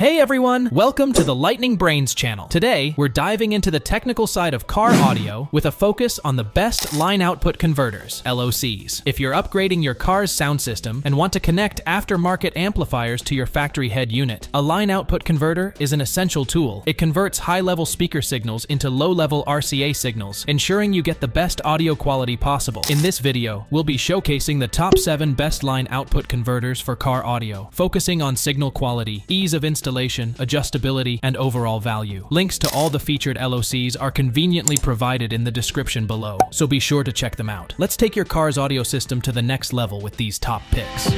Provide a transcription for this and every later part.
Hey everyone, welcome to the Lightning Brains channel. Today, we're diving into the technical side of car audio with a focus on the best line output converters, LOCs. If you're upgrading your car's sound system and want to connect aftermarket amplifiers to your factory head unit, a line output converter is an essential tool. It converts high-level speaker signals into low-level RCA signals, ensuring you get the best audio quality possible. In this video, we'll be showcasing the top 7 best line output converters for car audio, focusing on signal quality, ease of installation, adjustability, and overall value. Links to all the featured LOCs are conveniently provided in the description below, so be sure to check them out. Let's take your car's audio system to the next level with these top picks.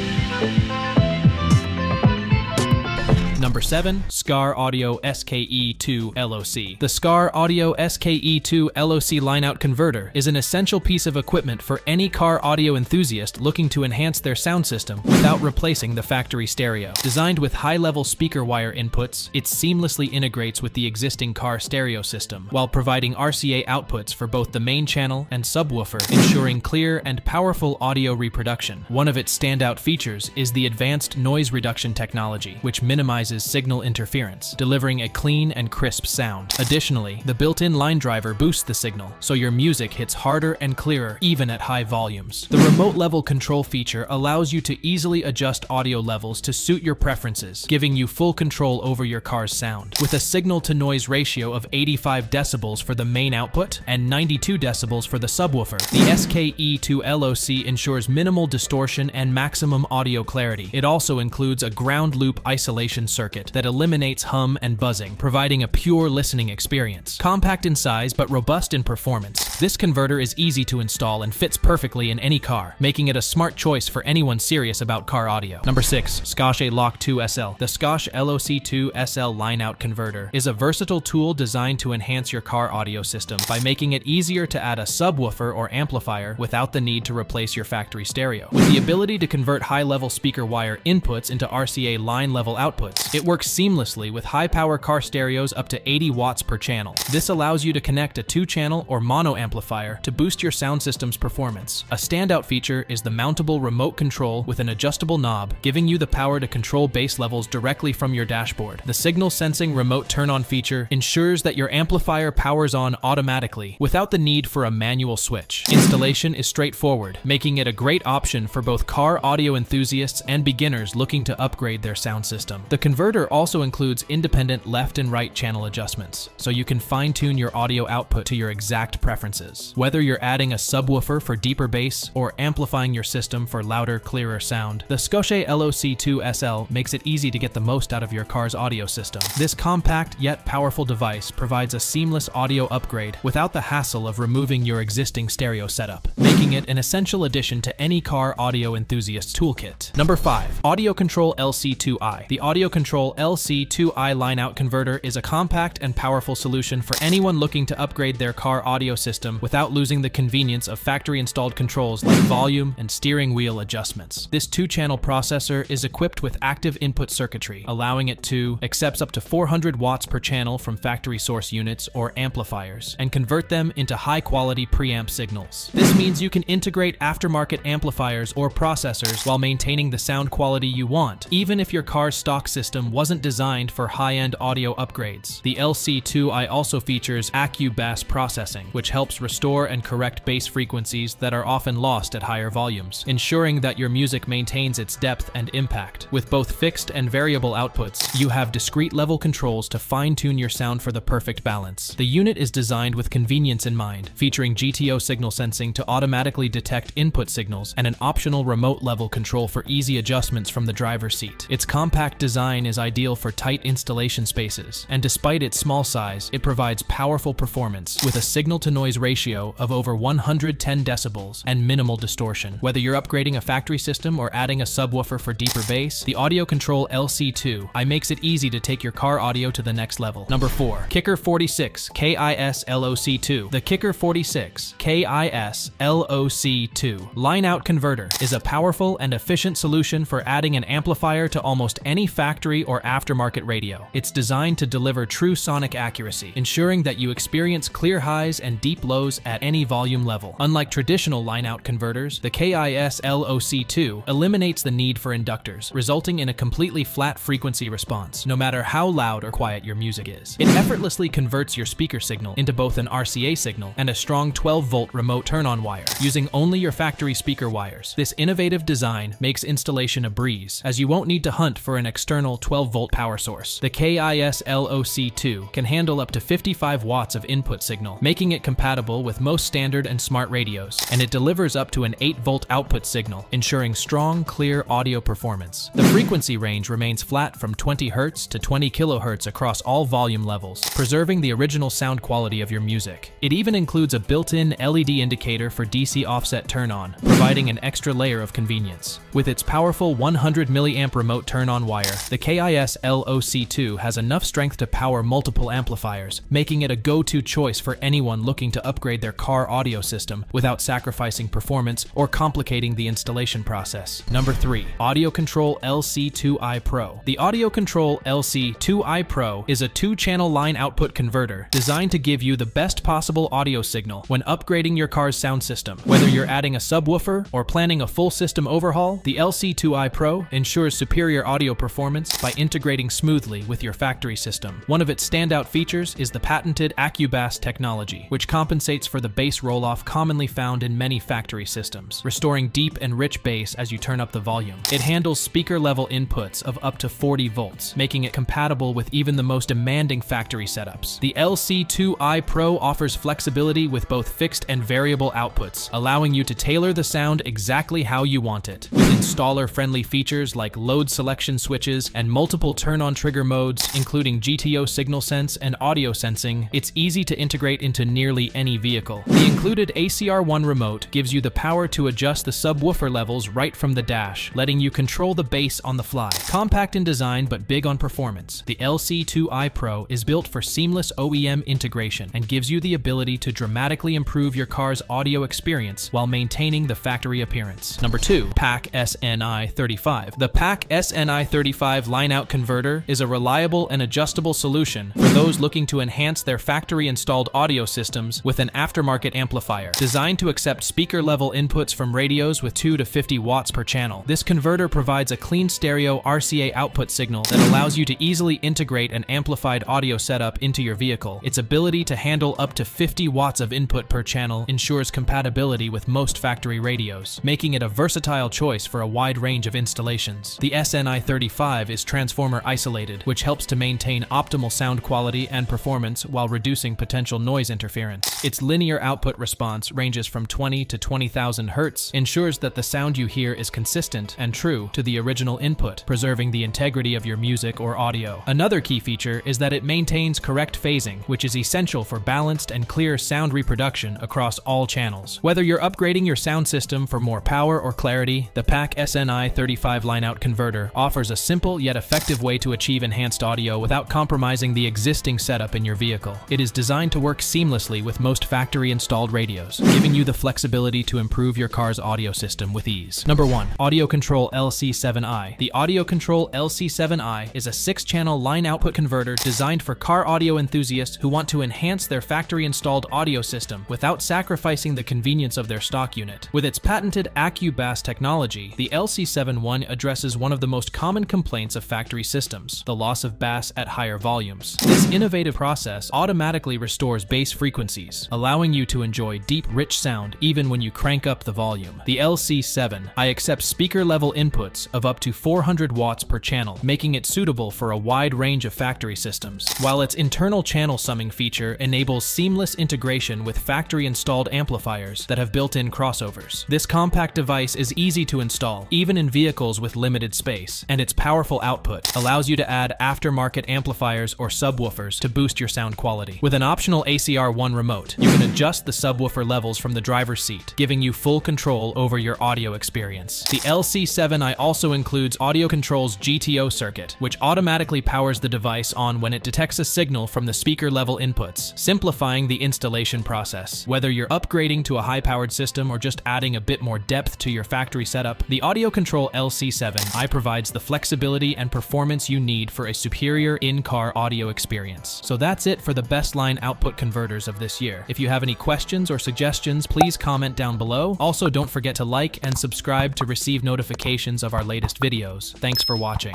Number 7. SCARA Audio SK2 LO. The SCARA Audio SK2 LO line-out converter is an essential piece of equipment for any car audio enthusiast looking to enhance their sound system without replacing the factory stereo. Designed with high-level speaker wire inputs, it seamlessly integrates with the existing car stereo system, while providing RCA outputs for both the main channel and subwoofer, ensuring clear and powerful audio reproduction. One of its standout features is the advanced noise reduction technology, which minimizes signal interference, delivering a clean and crisp sound. Additionally, the built-in line driver boosts the signal, so your music hits harder and clearer even at high volumes. The remote level control feature allows you to easily adjust audio levels to suit your preferences, giving you full control over your car's sound. With a signal-to-noise ratio of 85 decibels for the main output and 92 decibels for the subwoofer, the SK2 LOC ensures minimal distortion and maximum audio clarity. It also includes a ground loop isolation circuit that eliminates hum and buzzing, providing a pure listening experience. Compact in size but robust in performance, this converter is easy to install and fits perfectly in any car, making it a smart choice for anyone serious about car audio. Number 6. Scosche LOC2SL. The Scosche LOC2 SL line-out converter is a versatile tool designed to enhance your car audio system by making it easier to add a subwoofer or amplifier without the need to replace your factory stereo. With the ability to convert high-level speaker wire inputs into RCA line-level outputs, it works seamlessly with high-power car stereos up to 80 watts per channel. This allows you to connect a 2-channel or mono amplifier to boost your sound system's performance. A standout feature is the mountable remote control with an adjustable knob, giving you the power to control bass levels directly from your dashboard. The signal-sensing remote turn-on feature ensures that your amplifier powers on automatically without the need for a manual switch. Installation is straightforward, making it a great option for both car audio enthusiasts and beginners looking to upgrade their sound system. The converter also includes independent left and right channel adjustments, so you can fine-tune your audio output to your exact preferences. Whether you're adding a subwoofer for deeper bass or amplifying your system for louder, clearer sound, the Scosche LOC2SL makes it easy to get the most out of your car's audio system. This compact yet powerful device provides a seamless audio upgrade without the hassle of removing your existing stereo setup, making it an essential addition to any car audio enthusiast's toolkit. Number 5. AudioControl LC2i. The AudioControl LC2i line-out converter is a compact and powerful solution for anyone looking to upgrade their car audio system without losing the convenience of factory-installed controls like volume and steering wheel adjustments. This 2-channel processor is equipped with active input circuitry, allowing it to accept up to 400 watts per channel from factory source units or amplifiers and convert them into high-quality preamp signals. This means you can integrate aftermarket amplifiers or processors while maintaining the sound quality you want, even if your car's stock system wasn't designed for high-end audio upgrades. The LC2i also features AccuBASS processing, which helps restore and correct bass frequencies that are often lost at higher volumes, ensuring that your music maintains its depth and impact. With both fixed and variable outputs, you have discrete level controls to fine-tune your sound for the perfect balance. The unit is designed with convenience in mind, featuring GTO signal sensing to automatically detect input signals and an optional remote level control for easy adjustments from the driver's seat. Its compact design is ideal for tight installation spaces, and despite its small size, it provides powerful performance with a signal-to-noise ratio of over 110 decibels and minimal distortion. Whether you're upgrading a factory system or adding a subwoofer for deeper bass, the AudioControl LC2i makes it easy to take your car audio to the next level. Number 4. Kicker 46 KIS LOC2. The Kicker 46 KIS LOC2 line-out converter is a powerful and efficient solution for adding an amplifier to almost any factory or aftermarket radio. It's designed to deliver true sonic accuracy, ensuring that you experience clear highs and deep low lows at any volume level. Unlike traditional line-out converters, the KIS LOC2 eliminates the need for inductors, resulting in a completely flat frequency response, no matter how loud or quiet your music is. It effortlessly converts your speaker signal into both an RCA signal and a strong 12-volt remote turn-on wire, using only your factory speaker wires. This innovative design makes installation a breeze, as you won't need to hunt for an external 12-volt power source. The KIS LOC2 can handle up to 55 watts of input signal, making it compatible with most standard and smart radios, and it delivers up to an 8-volt output signal, ensuring strong, clear audio performance. The frequency range remains flat from 20 Hz to 20 kHz across all volume levels, preserving the original sound quality of your music. It even includes a built-in LED indicator for DC offset turn-on, providing an extra layer of convenience. With its powerful 100 mA remote turn-on wire, the KIS LOC2 has enough strength to power multiple amplifiers, making it a go-to choice for anyone looking to upgrade their car audio system without sacrificing performance or complicating the installation process. Number 3. AudioControl LC2i PRO. The AudioControl LC2i PRO is a 2-channel line output converter designed to give you the best possible audio signal when upgrading your car's sound system. Whether you're adding a subwoofer or planning a full system overhaul, the LC2i PRO ensures superior audio performance by integrating smoothly with your factory system. One of its standout features is the patented AccuBASS technology, which compensates for the bass roll-off commonly found in many factory systems, restoring deep and rich bass as you turn up the volume. It handles speaker-level inputs of up to 40 volts, making it compatible with even the most demanding factory setups. The LC2i PRO offers flexibility with both fixed and variable outputs, allowing you to tailor the sound exactly how you want it. With installer-friendly features like load selection switches and multiple turn-on trigger modes, including GTO signal sense and audio sensing, it's easy to integrate into nearly any vehicle. The included ACR1 remote gives you the power to adjust the subwoofer levels right from the dash, letting you control the bass on the fly. Compact in design but big on performance, the LC2i PRO is built for seamless OEM integration and gives you the ability to dramatically improve your car's audio experience while maintaining the factory appearance. Number 2. PAC SNI-35. The PAC SNI-35 line-out converter is a reliable and adjustable solution for those looking to enhance their factory-installed audio systems with an aftermarket amplifier. Designed to accept speaker-level inputs from radios with 2 to 50 watts per channel, this converter provides a clean stereo RCA output signal that allows you to easily integrate an amplified audio setup into your vehicle. Its ability to handle up to 50 watts of input per channel ensures compatibility with most factory radios, making it a versatile choice for a wide range of installations. The SNI-35 is transformer isolated, which helps to maintain optimal sound quality and performance while reducing potential noise interference. Its linear output response ranges from 20 to 20,000 Hz, ensures that the sound you hear is consistent and true to the original input, preserving the integrity of your music or audio. Another key feature is that it maintains correct phasing, which is essential for balanced and clear sound reproduction across all channels. Whether you're upgrading your sound system for more power or clarity, the PAC SNI-35 line-out converter offers a simple yet effective way to achieve enhanced audio without compromising the existing setup in your vehicle. It is designed to work seamlessly with most factory-installed radios, giving you the flexibility to improve your car's audio system with ease. Number 1. AudioControl LC7i. The AudioControl LC7i is a 6-channel line output converter designed for car audio enthusiasts who want to enhance their factory-installed audio system without sacrificing the convenience of their stock unit. With its patented AccuBASS technology, the LC7i addresses one of the most common complaints of factory systems, the loss of bass at higher volumes. This innovative process automatically restores bass frequencies, allowing you to enjoy deep, rich sound even when you crank up the volume. The LC7i accepts speaker-level inputs of up to 400 watts per channel, making it suitable for a wide range of factory systems, while its internal channel summing feature enables seamless integration with factory-installed amplifiers that have built-in crossovers. This compact device is easy to install, even in vehicles with limited space, and its powerful output allows you to add aftermarket amplifiers or subwoofers to boost your sound quality. With an optional ACR1 remote, you can adjust the subwoofer levels from the driver's seat, giving you full control over your audio experience. The LC7i also includes AudioControl's GTO circuit, which automatically powers the device on when it detects a signal from the speaker-level inputs, simplifying the installation process. Whether you're upgrading to a high-powered system or just adding a bit more depth to your factory setup, the AudioControl LC7i provides the flexibility and performance you need for a superior in-car audio experience. So that's it for the best line output converters of this year. future. If you have any questions or suggestions, please comment down below. Also, don't forget to like and subscribe to receive notifications of our latest videos. Thanks for watching.